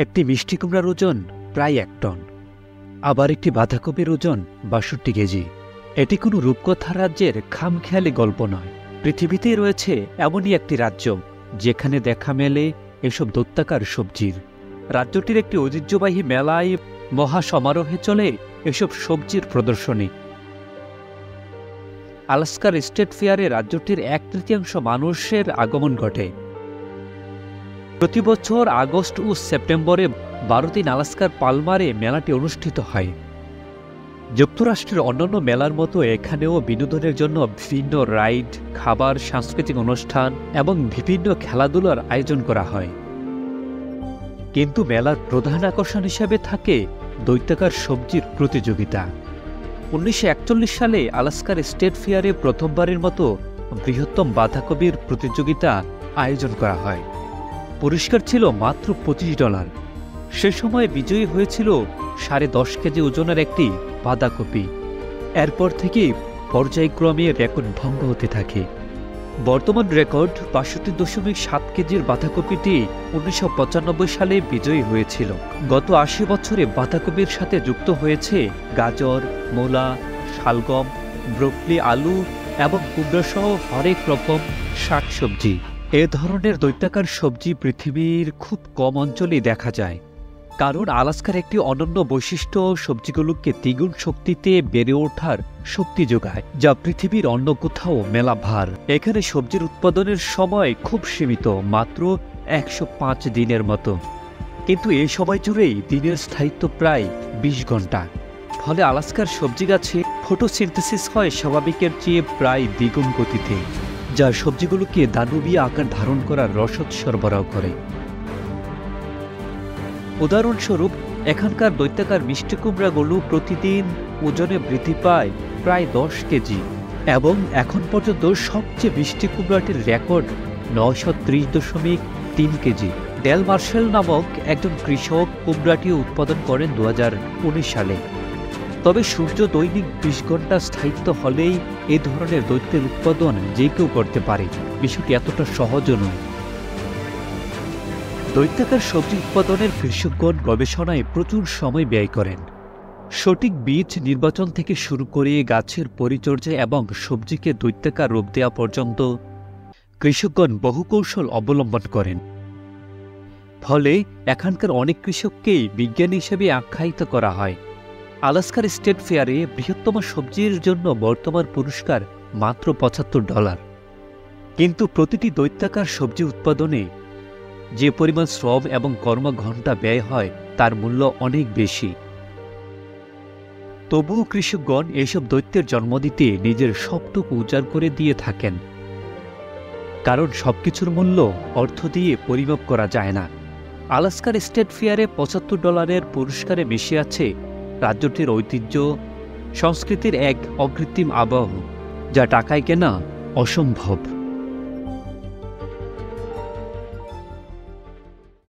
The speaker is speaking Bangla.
একটি মিষ্টি কুমড়ার ওজন প্রায় 1 টন, আবার একটি বাঁধাকপির ওজন 62 কেজি। এটি কোনো রূপকথা রাজ্যের খামখেয়ালি গল্প নয়। পৃথিবীতেই রয়েছে এমনই একটি রাজ্য যেখানে দেখা মেলে এসব দৈত্যাকার সবজির। রাজ্যটির একটি ঐতিহ্যবাহী মেলায় মহা সমারোহে চলে এসব সবজির প্রদর্শনী। আলাস্কার স্টেট ফেয়ারে রাজ্যটির 1/3 মানুষের আগমন ঘটে। প্রতি বছর আগস্ট ও সেপ্টেম্বরে 12 দিন আলাস্কার পালমারে মেলাটি অনুষ্ঠিত হয়। যুক্তরাষ্ট্রের অন্যান্য মেলার মতো এখানেও বিনোদনের জন্য বিভিন্ন রাইড, খাবার, সাংস্কৃতিক অনুষ্ঠান এবং বিভিন্ন খেলাধুলার আয়োজন করা হয়। কিন্তু মেলার প্রধান আকর্ষণ হিসেবে থাকে দৈত্যাকার সবজির প্রতিযোগিতা। 1941 সালে আলাস্কার স্টেট ফেয়ারে প্রথমবারের মতো বৃহত্তম বাঁধাকপির প্রতিযোগিতা আয়োজন করা হয়। পুরস্কার ছিল মাত্র $25। সে সময় বিজয়ী হয়েছিল 10.5 কেজি ওজনের একটি বাঁধাকপি। এরপর থেকে পর্যায়ক্রমে রেকর্ড ভঙ্গ হতে থাকে। বর্তমান রেকর্ড 62.7 কেজির বাঁধাকপিটি 1995 সালে বিজয়ী হয়েছিল। গত 80 বছরে বাঁধাকপির সাথে যুক্ত হয়েছে গাজর, মূলা, শালগম, ব্রোকলি, আলু এবং কুমড়াসহ হরেক রকম শাকসবজি। এ ধরনের দৈত্যাকার সবজি পৃথিবীর খুব কম অঞ্চলেই দেখা যায়, কারণ আলাস্কার একটি অনন্য বৈশিষ্ট্য সবজিগুলোকে দ্বিগুণ শক্তিতে বেড়ে ওঠার শক্তি যোগায়, যা পৃথিবীর অন্য কোথাও মেলা ভার। এখানে সবজির উৎপাদনের সময় খুব সীমিত, মাত্র 105 দিনের মতো। কিন্তু এই সময় জুড়েই দিনের স্থায়িত্ব প্রায় 20 ঘন্টা। ফলে আলাস্কার সবজি গাছে ফটোসিনথেসিস হয় স্বাভাবিকের চেয়ে প্রায় দ্বিগুণ গতিতে, যা সবজিগুলোকে দানবীয় আকার ধারণ করার রসদ সরবরাহ করে। উদাহরণস্বরূপ, এখানকার দৈত্যাকার মিষ্টি কুমড়াগুলো প্রতিদিন ওজনে বৃদ্ধি পায় প্রায় 10 কেজি, এবং এখন পর্যন্ত সবচেয়ে মিষ্টি কুমড়াটির রেকর্ড 930.3 কেজি। ডেল মার্শাল নামক একজন কৃষক কুমড়াটি উৎপাদন করেন 2019 সালে। তবে সূর্য দৈনিক 20 ঘন্টা স্থায়িত্ব হলেই এ ধরনের দৈত্যের উৎপাদন যে কেউ করতে পারে। বিষয়টি এতটা সহজও নয়। দৈত্যাকার সবজি উৎপাদনের কৃষকগণ গবেষণায় প্রচুর সময় ব্যয় করেন। সঠিক বীজ নির্বাচন থেকে শুরু করে গাছের পরিচর্যা এবং সবজিকে দৈত্যাকার রূপ দেওয়া পর্যন্ত কৃষকগণ বহু কৌশল অবলম্বন করেন। ফলে এখানকার অনেক কৃষককেই বিজ্ঞানী হিসেবে আখ্যায়িত করা হয়। আলাস্কার স্টেট ফেয়ারে বৃহত্তম সবজির জন্য বর্তমান পুরস্কার মাত্র $75। কিন্তু প্রতিটি দৈত্যাকার সবজি উৎপাদনে যে পরিমাণ শ্রম এবং কর্মঘণ্টা ব্যয় হয় তার মূল্য অনেক বেশি। তবুও কৃষকগণ এসব দৈত্যের জন্ম দিতে নিজের সবটুকু উজাড় করে দিয়ে থাকেন, কারণ সবকিছুর মূল্য অর্থ দিয়ে পরিমাপ করা যায় না। আলাস্কার স্টেট ফেয়ারে $75 পুরস্কারে মিশে আছে রাজ্যটির ঐতিহ্য, সংস্কৃতির এক অকৃত্রিম আবহ, যা টাকায় কেনা অসম্ভব।